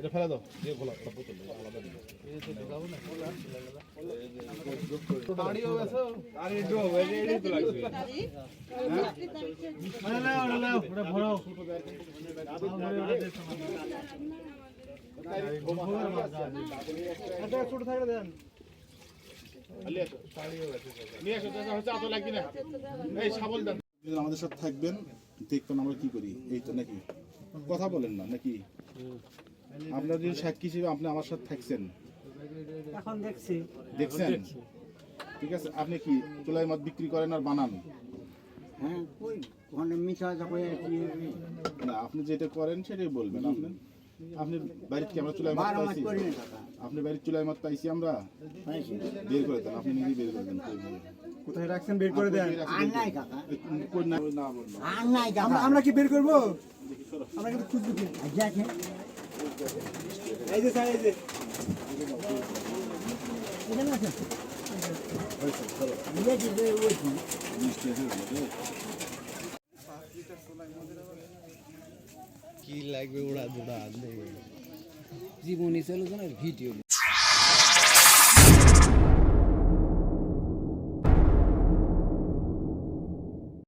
এটা ফেলা দাও দিয়ে গোলা বোতল আলাদা দিও এই তো ঢোকাবো না দাঁড়িয়ে গেছে আরে ডো এডি তো লাগবে আরে লাও ওটা ভরাও এটা ছোট থাকলে দেন নিয়ে আসো হচ্ছে এত লাগবে না এই শাবল দেন আমাদের সাথে থাকবেন দেখবেন আমরা কি করি এই তো নাকি কথা বলেন না নাকি আপনার যদি সাক্ষী হিসেবে আপনি আমার সাথে থাকছেন এখন দেখছি দেখছেন ঠিক আছে আপনি কি চুলাই মদ বিক্রি করেন আর বানান হ্যাঁ কই ওখানে মিঠা যাবে না আপনি যেটা করেন সেটাই বলবেন আপনি আপনি বাড়িতে কি আমরা চুলাই মদ বার মাস পাইছি করি না টাকা আপনি বাড়ির চুলাই মদ পাইছি আমরা পাইছি বের করে দেন আপনি নিজেই বের করে দেন কোথায় রাখছেন বের করে দেন আর নাই কাকা কই না না বললাম আর নাই কাকা আমরা কি বের করব আমরা কিন্তু খুঁজবো কি যাচ্ছে এই যে স্যার এই যে এখানে আছে হয়েছে চলো বুঝে দিবে ওই মিষ্টি আছে কি লাগবে ওড়া দুড়া জীবনী চলো না ভিডিও